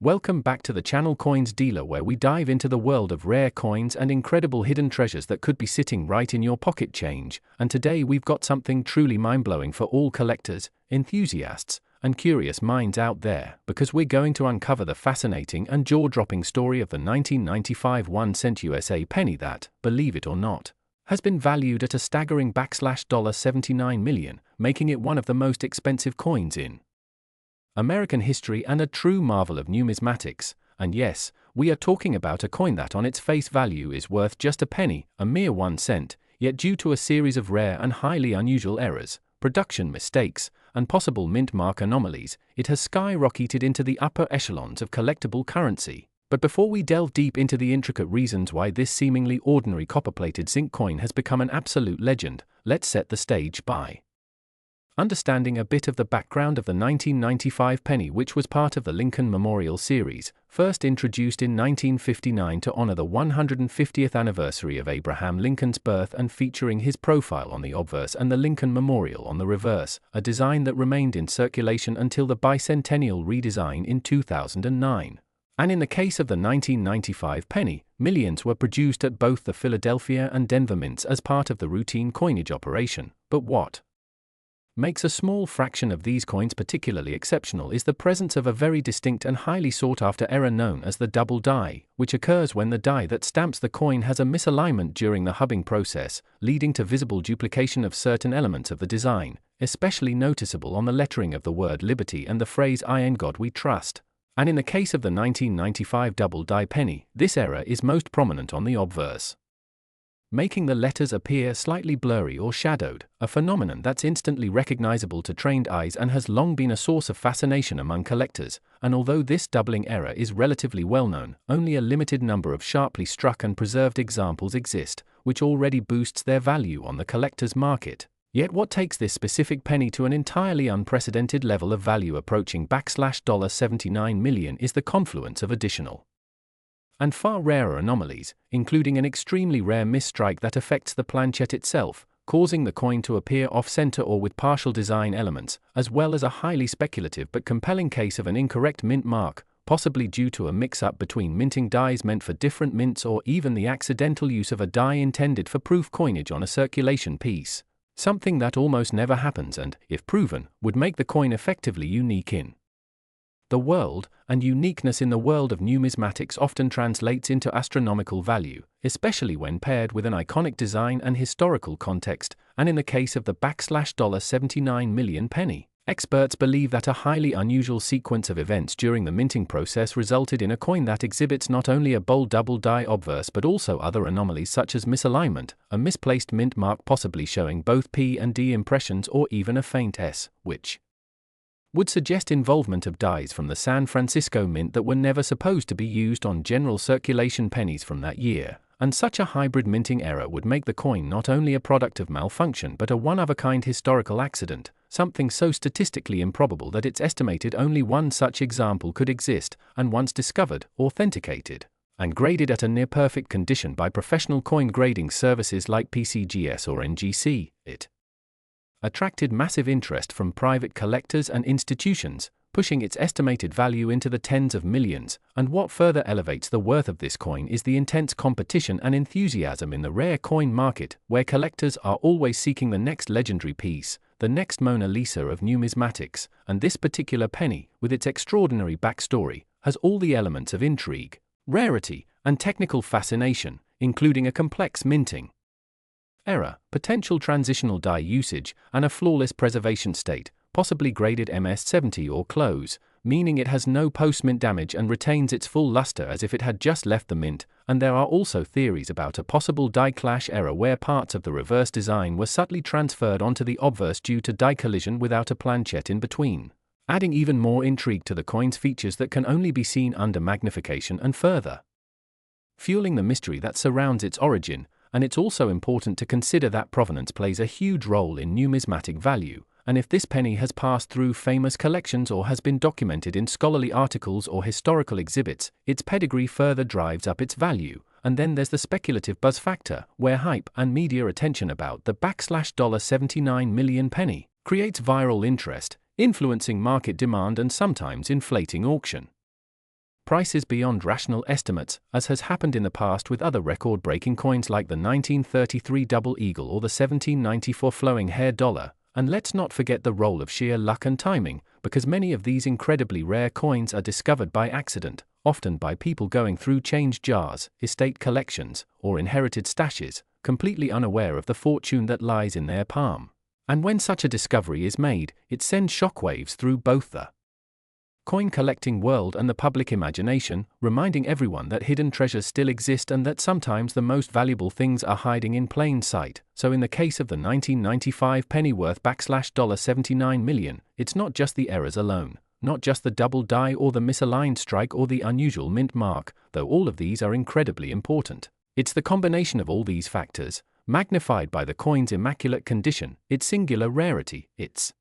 Welcome back to the channel Coins Dealer, where we dive into the world of rare coins and incredible hidden treasures that could be sitting right in your pocket change. And today we've got something truly mind-blowing for all collectors, enthusiasts, and curious minds out there, because we're going to uncover the fascinating and jaw-dropping story of the 1995 1-cent USA penny that, believe it or not, has been valued at a staggering $79 million, making it one of the most expensive coins in American history and a true marvel of numismatics. And yes, we are talking about a coin that on its face value is worth just a penny, a mere 1 cent, yet due to a series of rare and highly unusual errors, production mistakes, and possible mint mark anomalies, it has skyrocketed into the upper echelons of collectible currency. But before we delve deep into the intricate reasons why this seemingly ordinary copper-plated zinc coin has become an absolute legend, let's set the stage by understanding a bit of the background of the 1995 penny, which was part of the Lincoln Memorial Series, first introduced in 1959 to honor the 150th anniversary of Abraham Lincoln's birth and featuring his profile on the obverse and the Lincoln Memorial on the reverse, a design that remained in circulation until the bicentennial redesign in 2009. And in the case of the 1995 penny, millions were produced at both the Philadelphia and Denver mints as part of the routine coinage operation. But what makes a small fraction of these coins particularly exceptional is the presence of a very distinct and highly sought-after error known as the double die, which occurs when the die that stamps the coin has a misalignment during the hubbing process, leading to visible duplication of certain elements of the design, especially noticeable on the lettering of the word liberty and the phrase "In God We Trust." And in the case of the 1995 double die penny, this error is most prominent on the obverse, making the letters appear slightly blurry or shadowed, a phenomenon that's instantly recognizable to trained eyes and has long been a source of fascination among collectors. And although this doubling error is relatively well known, only a limited number of sharply struck and preserved examples exist, which already boosts their value on the collector's market. Yet what takes this specific penny to an entirely unprecedented level of value approaching $79 million is the confluence of additional and far rarer anomalies, including an extremely rare misstrike that affects the planchet itself, causing the coin to appear off-center or with partial design elements, as well as a highly speculative but compelling case of an incorrect mint mark, possibly due to a mix-up between minting dies meant for different mints or even the accidental use of a die intended for proof coinage on a circulation piece. Something that almost never happens and, if proven, would make the coin effectively unique in the world, and uniqueness in the world of numismatics often translates into astronomical value, especially when paired with an iconic design and historical context. And in the case of the $79 million penny, experts believe that a highly unusual sequence of events during the minting process resulted in a coin that exhibits not only a bold double die obverse but also other anomalies such as misalignment, a misplaced mint mark possibly showing both P and D impressions, or even a faint S, which would suggest involvement of dies from the San Francisco Mint that were never supposed to be used on general circulation pennies from that year. And such a hybrid minting error would make the coin not only a product of malfunction but a one-of-a-kind historical accident, something so statistically improbable that it's estimated only one such example could exist, and once discovered, authenticated, and graded at a near-perfect condition by professional coin grading services like PCGS or NGC, it attracted massive interest from private collectors and institutions, pushing its estimated value into the tens of millions. And what further elevates the worth of this coin is the intense competition and enthusiasm in the rare coin market, where collectors are always seeking the next legendary piece, the next Mona Lisa of numismatics. And this particular penny, with its extraordinary backstory, has all the elements of intrigue, rarity, and technical fascination, including a complex minting error, potential transitional die usage, and a flawless preservation state, possibly graded MS-70 or close, meaning it has no post-mint damage and retains its full luster as if it had just left the mint. And there are also theories about a possible die clash error where parts of the reverse design were subtly transferred onto the obverse due to die collision without a planchet in between, adding even more intrigue to the coin's features that can only be seen under magnification and further fueling the mystery that surrounds its origin. And it's also important to consider that provenance plays a huge role in numismatic value, and if this penny has passed through famous collections or has been documented in scholarly articles or historical exhibits, its pedigree further drives up its value. And then there's the speculative buzz factor, where hype and media attention about the $79 million penny creates viral interest, influencing market demand and sometimes inflating auction prices beyond rational estimates, as has happened in the past with other record-breaking coins like the 1933 Double Eagle or the 1794 Flowing Hair Dollar. And let's not forget the role of sheer luck and timing, because many of these incredibly rare coins are discovered by accident, often by people going through change jars, estate collections, or inherited stashes, completely unaware of the fortune that lies in their palm. And when such a discovery is made, it sends shockwaves through both the coin collecting world and the public imagination, reminding everyone that hidden treasures still exist and that sometimes the most valuable things are hiding in plain sight. So in the case of the 1995 penny worth $79 million, it's not just the errors alone, not just the double die or the misaligned strike or the unusual mint mark, though all of these are incredibly important. It's the combination of all these factors, magnified by the coin's immaculate condition, its singular rarity, its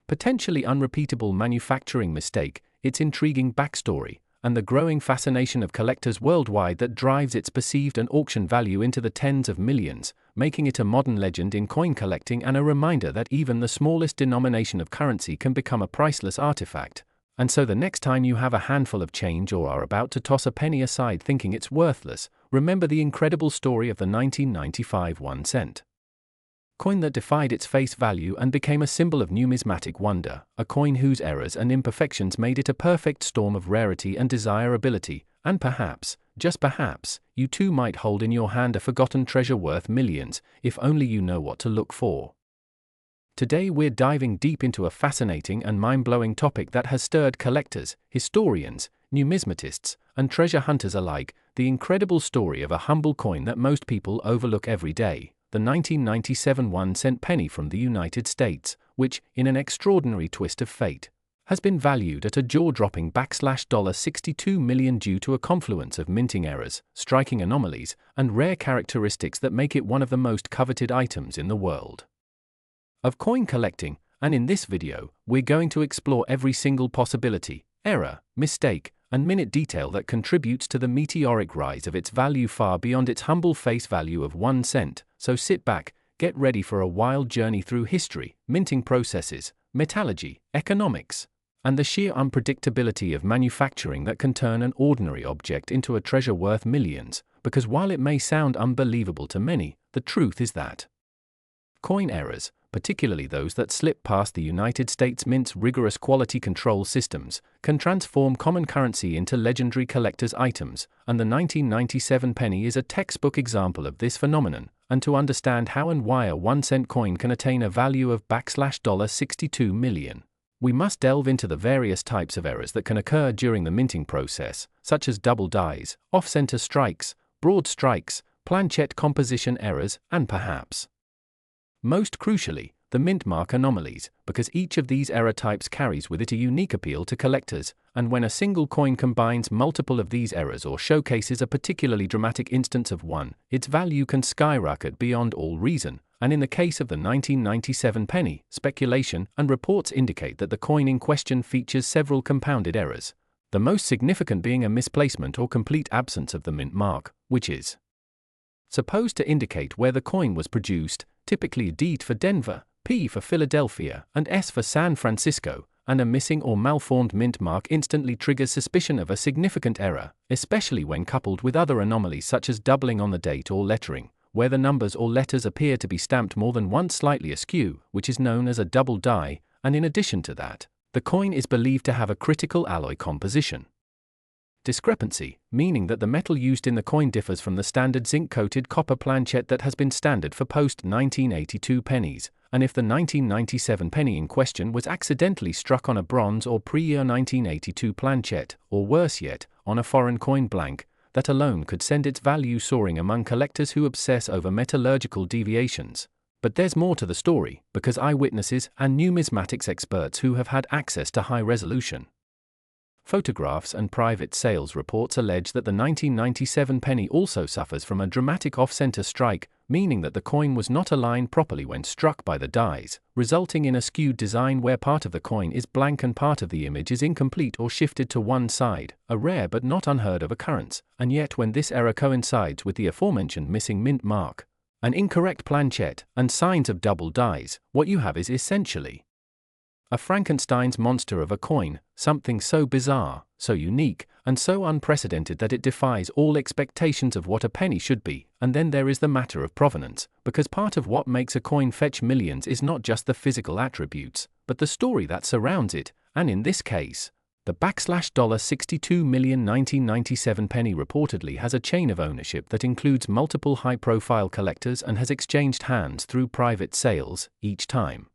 potentially unrepeatable manufacturing mistake, its intriguing backstory, and the growing fascination of collectors worldwide that drives its perceived and auction value into the tens of millions, making it a modern legend in coin collecting and a reminder that even the smallest denomination of currency can become a priceless artifact. And so the next time you have a handful of change or are about to toss a penny aside thinking it's worthless, remember the incredible story of the 1995 1-cent coin that defied its face value and became a symbol of numismatic wonder, a coin whose errors and imperfections made it a perfect storm of rarity and desirability, and perhaps, just perhaps, you too might hold in your hand a forgotten treasure worth millions, if only you know what to look for. Today we're diving deep into a fascinating and mind-blowing topic that has stirred collectors, historians, numismatists, and treasure hunters alike, the incredible story of a humble coin that most people overlook every day. The 1997 1-cent penny from the United States, which, in an extraordinary twist of fate, has been valued at a jaw-dropping $62 million due to a confluence of minting errors, striking anomalies, and rare characteristics that make it one of the most coveted items in the world of coin collecting. And in this video, we're going to explore every single possibility, error, mistake, and minute detail that contributes to the meteoric rise of its value far beyond its humble face value of 1 cent. So sit back, get ready for a wild journey through history, minting processes, metallurgy, economics, and the sheer unpredictability of manufacturing that can turn an ordinary object into a treasure worth millions, because while it may sound unbelievable to many, the truth is that coin errors, particularly those that slip past the United States Mint's rigorous quality control systems, can transform common currency into legendary collector's items, and the 1997 penny is a textbook example of this phenomenon. And to understand how and why a 1-cent coin can attain a value of $62 million, we must delve into the various types of errors that can occur during the minting process, such as double dies, off-center strikes, broad strikes, planchette composition errors, and perhaps, most crucially, the mint mark anomalies, because each of these error types carries with it a unique appeal to collectors, and when a single coin combines multiple of these errors or showcases a particularly dramatic instance of one, its value can skyrocket beyond all reason. And in the case of the 1997 penny, speculation and reports indicate that the coin in question features several compounded errors, the most significant being a misplacement or complete absence of the mint mark, which is supposed to indicate where the coin was produced, typically D for Denver, P for Philadelphia, and S for San Francisco, and a missing or malformed mint mark instantly triggers suspicion of a significant error, especially when coupled with other anomalies such as doubling on the date or lettering, where the numbers or letters appear to be stamped more than once slightly askew, which is known as a double die, and in addition to that, the coin is believed to have a critical alloy composition discrepancy, meaning that the metal used in the coin differs from the standard zinc-coated copper planchette that has been standard for post-1982 pennies, and if the 1997 penny in question was accidentally struck on a bronze or pre-year 1982 planchette, or worse yet, on a foreign coin blank, that alone could send its value soaring among collectors who obsess over metallurgical deviations. But there's more to the story, because eyewitnesses and numismatics experts who have had access to high-resolution photographs and private sales reports allege that the 1997 penny also suffers from a dramatic off-center strike, meaning that the coin was not aligned properly when struck by the dies, resulting in a skewed design where part of the coin is blank and part of the image is incomplete or shifted to one side, a rare but not unheard of occurrence. And yet when this error coincides with the aforementioned missing mint mark, an incorrect planchette, and signs of double dies, what you have is essentially A Frankenstein's monster of a coin, something so bizarre, so unique, and so unprecedented that it defies all expectations of what a penny should be. And then there is the matter of provenance, because part of what makes a coin fetch millions is not just the physical attributes, but the story that surrounds it, and in this case, the $62 million 1997 penny reportedly has a chain of ownership that includes multiple high-profile collectors and has exchanged hands through private sales each time,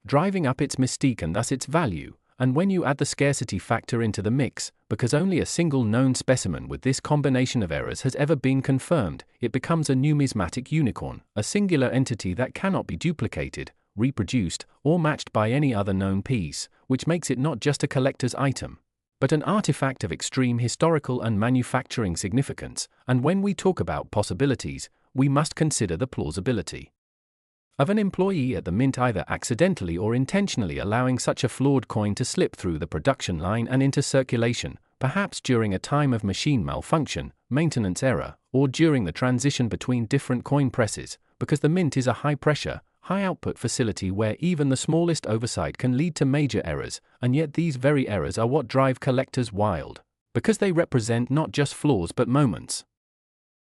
driving up its mystique and thus its value. And when you add the scarcity factor into the mix, because only a single known specimen with this combination of errors has ever been confirmed, it becomes a numismatic unicorn, a singular entity that cannot be duplicated, reproduced, or matched by any other known piece, which makes it not just a collector's item, but an artifact of extreme historical and manufacturing significance. And when we talk about possibilities, we must consider the plausibility of an employee at the mint either accidentally or intentionally allowing such a flawed coin to slip through the production line and into circulation, perhaps during a time of machine malfunction, maintenance error, or during the transition between different coin presses, because the mint is a high-pressure, high-output facility where even the smallest oversight can lead to major errors, and yet these very errors are what drive collectors wild, because they represent not just flaws but moments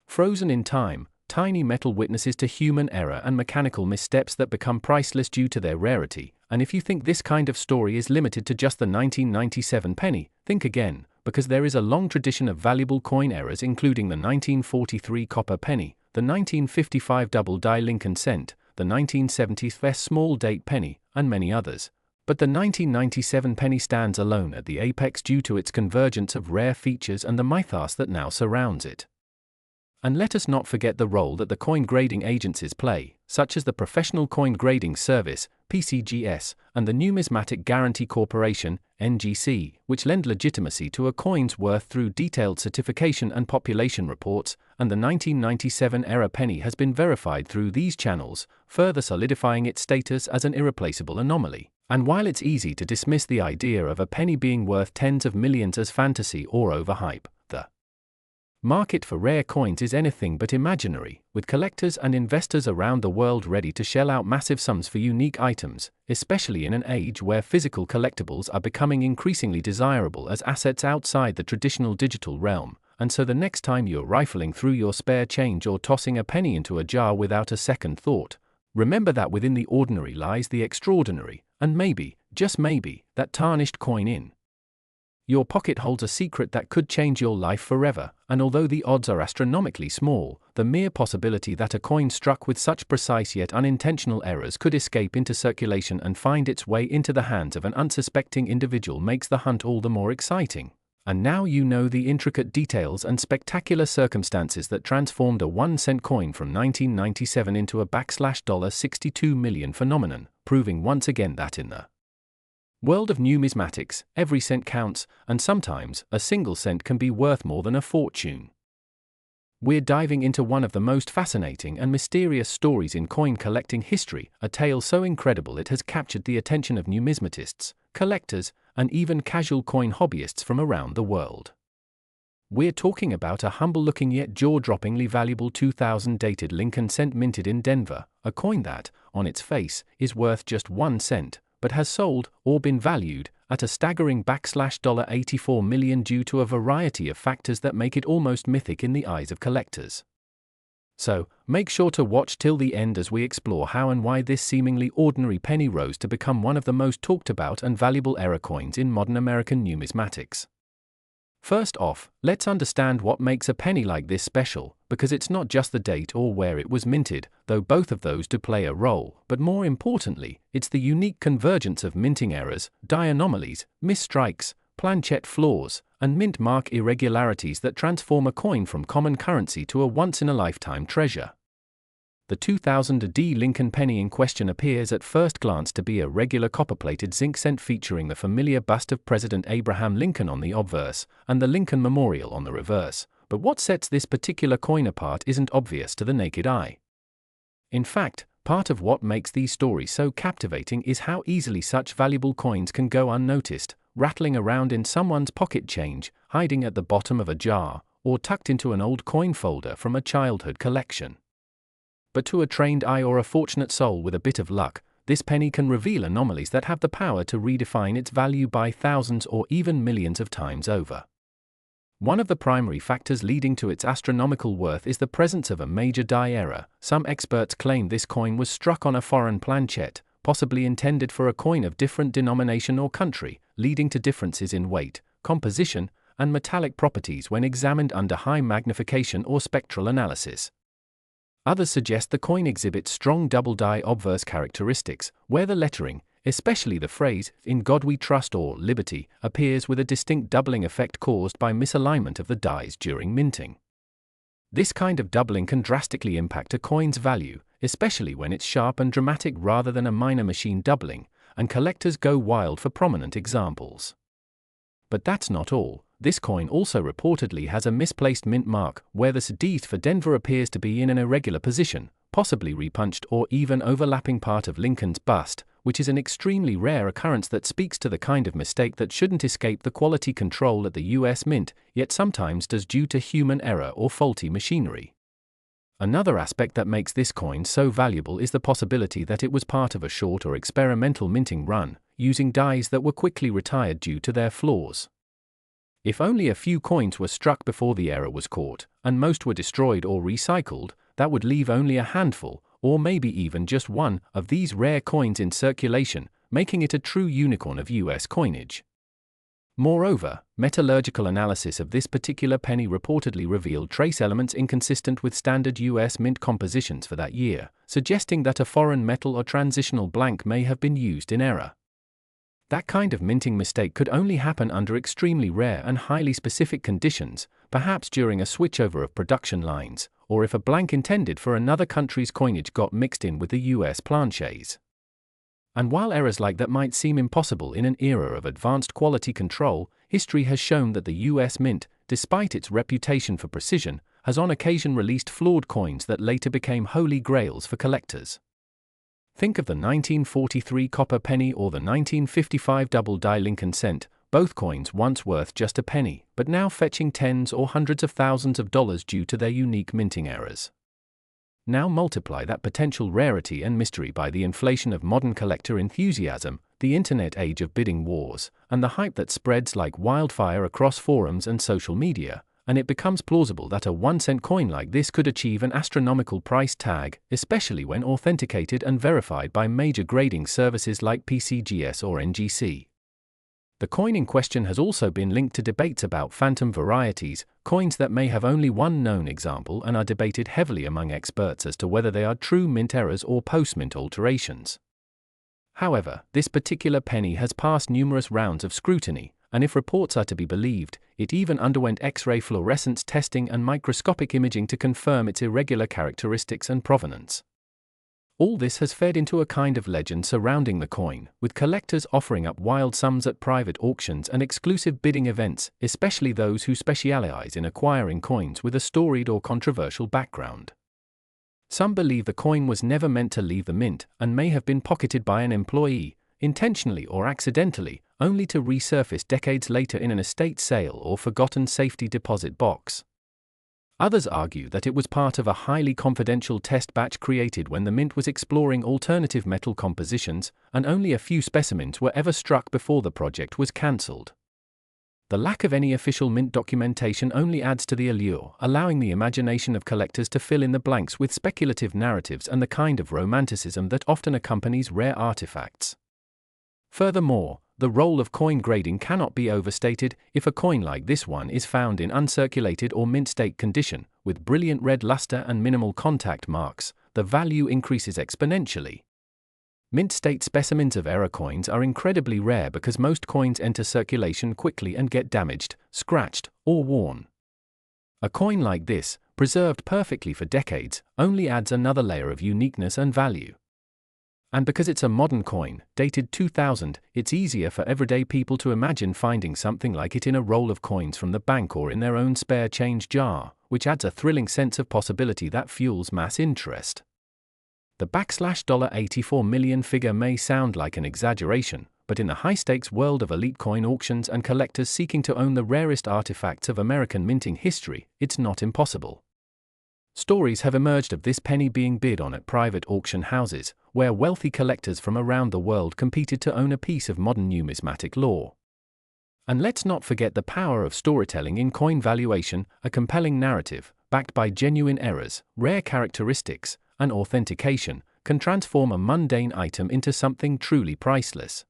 frozen in time, tiny metal witnesses to human error and mechanical missteps that become priceless due to their rarity. And if you think this kind of story is limited to just the 1997 penny, think again, because there is a long tradition of valuable coin errors including the 1943 copper penny, the 1955 double die Lincoln cent, the 1970s Fess small date penny, and many others. But the 1997 penny stands alone at the apex due to its convergence of rare features and the mythos that now surrounds it. And let us not forget the role that the coin grading agencies play, such as the Professional Coin Grading Service, PCGS, and the Numismatic Guarantee Corporation, NGC, which lend legitimacy to a coin's worth through detailed certification and population reports, and the 1997 era penny has been verified through these channels, further solidifying its status as an irreplaceable anomaly. And while it's easy to dismiss the idea of a penny being worth tens of millions as fantasy or overhype, the market for rare coins is anything but imaginary, with collectors and investors around the world ready to shell out massive sums for unique items, especially in an age where physical collectibles are becoming increasingly desirable as assets outside the traditional digital realm. And so the next time you're rifling through your spare change or tossing a penny into a jar without a second thought, remember that within the ordinary lies the extraordinary, and maybe, just maybe, that tarnished coin in your pocket holds a secret that could change your life forever. And although the odds are astronomically small, the mere possibility that a coin struck with such precise yet unintentional errors could escape into circulation and find its way into the hands of an unsuspecting individual makes the hunt all the more exciting. And now you know the intricate details and spectacular circumstances that transformed a 1-cent coin from 1997 into a $62 million phenomenon, proving once again that in the world of numismatics, every cent counts, and sometimes a single cent can be worth more than a fortune. We're diving into one of the most fascinating and mysterious stories in coin collecting history, a tale so incredible it has captured the attention of numismatists, collectors, and even casual coin hobbyists from around the world. We're talking about a humble-looking yet jaw-droppingly valuable 2000 dated Lincoln cent minted in Denver, a coin that, on its face, is worth just 1 cent, but has sold, or been valued, at a staggering $84 million due to a variety of factors that make it almost mythic in the eyes of collectors. So, make sure to watch till the end as we explore how and why this seemingly ordinary penny rose to become one of the most talked about and valuable era coins in modern American numismatics. First off, let's understand what makes a penny like this special, because it's not just the date or where it was minted, though both of those do play a role, but more importantly, it's the unique convergence of minting errors, die anomalies, misstrikes, planchette flaws, and mint mark irregularities that transform a coin from common currency to a once-in-a-lifetime treasure. The 2000 AD Lincoln penny in question appears at first glance to be a regular copper-plated zinc cent featuring the familiar bust of President Abraham Lincoln on the obverse, and the Lincoln Memorial on the reverse. But what sets this particular coin apart isn't obvious to the naked eye. In fact, part of what makes these stories so captivating is how easily such valuable coins can go unnoticed, rattling around in someone's pocket change, hiding at the bottom of a jar, or tucked into an old coin folder from a childhood collection. But to a trained eye or a fortunate soul with a bit of luck, this penny can reveal anomalies that have the power to redefine its value by thousands or even millions of times over. One of the primary factors leading to its astronomical worth is the presence of a major die error. Some experts claim this coin was struck on a foreign planchette, possibly intended for a coin of different denomination or country, leading to differences in weight, composition, and metallic properties when examined under high magnification or spectral analysis. Others suggest the coin exhibits strong double die obverse characteristics, where the lettering, especially the phrase, "In God We Trust" or "Liberty," appears with a distinct doubling effect caused by misalignment of the dies during minting. This kind of doubling can drastically impact a coin's value, especially when it's sharp and dramatic rather than a minor machine doubling, and collectors go wild for prominent examples. But that's not all. This coin also reportedly has a misplaced mint mark, where the th for Denver appears to be in an irregular position, possibly repunched or even overlapping part of Lincoln's bust, which is an extremely rare occurrence that speaks to the kind of mistake that shouldn't escape the quality control at the US Mint, yet sometimes does due to human error or faulty machinery. Another aspect that makes this coin so valuable is the possibility that it was part of a short or experimental minting run, using dies that were quickly retired due to their flaws. If only a few coins were struck before the error was caught, and most were destroyed or recycled, that would leave only a handful, or maybe even just one, of these rare coins in circulation, making it a true unicorn of US coinage. Moreover, metallurgical analysis of this particular penny reportedly revealed trace elements inconsistent with standard US mint compositions for that year, suggesting that a foreign metal or transitional blank may have been used in error. That kind of minting mistake could only happen under extremely rare and highly specific conditions, perhaps during a switchover of production lines, or if a blank intended for another country's coinage got mixed in with the US planchets. And while errors like that might seem impossible in an era of advanced quality control, history has shown that the US Mint, despite its reputation for precision, has on occasion released flawed coins that later became holy grails for collectors. Think of the 1943 copper penny or the 1955 double die Lincoln cent, both coins once worth just a penny, but now fetching tens or hundreds of thousands of dollars due to their unique minting errors. Now multiply that potential rarity and mystery by the inflation of modern collector enthusiasm, the internet age of bidding wars, and the hype that spreads like wildfire across forums and social media, and it becomes plausible that a 1-cent coin like this could achieve an astronomical price tag, especially when authenticated and verified by major grading services like PCGS or NGC. The coin in question has also been linked to debates about phantom varieties, coins that may have only one known example and are debated heavily among experts as to whether they are true mint errors or post-mint alterations. However, this particular penny has passed numerous rounds of scrutiny, and if reports are to be believed, it even underwent X-ray fluorescence testing and microscopic imaging to confirm its irregular characteristics and provenance. All this has fed into a kind of legend surrounding the coin, with collectors offering up wild sums at private auctions and exclusive bidding events, especially those who specialize in acquiring coins with a storied or controversial background. Some believe the coin was never meant to leave the mint and may have been pocketed by an employee, intentionally or accidentally, only to resurface decades later in an estate sale or forgotten safety deposit box. Others argue that it was part of a highly confidential test batch created when the mint was exploring alternative metal compositions, and only a few specimens were ever struck before the project was cancelled. The lack of any official mint documentation only adds to the allure, allowing the imagination of collectors to fill in the blanks with speculative narratives and the kind of romanticism that often accompanies rare artifacts. Furthermore, the role of coin grading cannot be overstated. If a coin like this one is found in uncirculated or mint state condition, with brilliant red luster and minimal contact marks, the value increases exponentially. Mint state specimens of error coins are incredibly rare because most coins enter circulation quickly and get damaged, scratched, or worn. A coin like this, preserved perfectly for decades, only adds another layer of uniqueness and value. And because it's a modern coin, dated 2000, it's easier for everyday people to imagine finding something like it in a roll of coins from the bank or in their own spare change jar, which adds a thrilling sense of possibility that fuels mass interest. The $84 million figure may sound like an exaggeration, but in the high-stakes world of elite coin auctions and collectors seeking to own the rarest artifacts of American minting history, it's not impossible. Stories have emerged of this penny being bid on at private auction houses, where wealthy collectors from around the world competed to own a piece of modern numismatic lore. And let's not forget the power of storytelling in coin valuation, a compelling narrative, backed by genuine errors, rare characteristics, and authentication, can transform a mundane item into something truly priceless.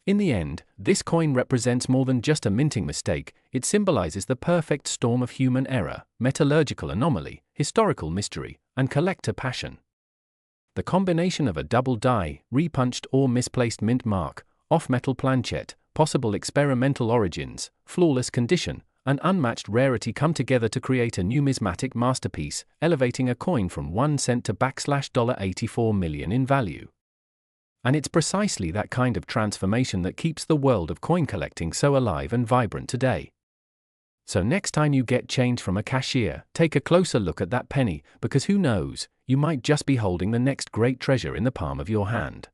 In the end, this coin represents more than just a minting mistake. It symbolizes the perfect storm of human error, metallurgical anomaly, historical mystery, and collector passion. The combination of a double die, repunched or misplaced mint mark, off-metal planchet, possible experimental origins, flawless condition, and unmatched rarity come together to create a numismatic masterpiece, elevating a coin from 1 cent to $84 million in value. And it's precisely that kind of transformation that keeps the world of coin collecting so alive and vibrant today. So next time you get change from a cashier, take a closer look at that penny, because who knows, you might just be holding the next great treasure in the palm of your hand.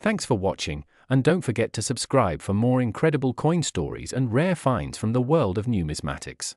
Thanks for watching, and don't forget to subscribe for more incredible coin stories and rare finds from the world of numismatics.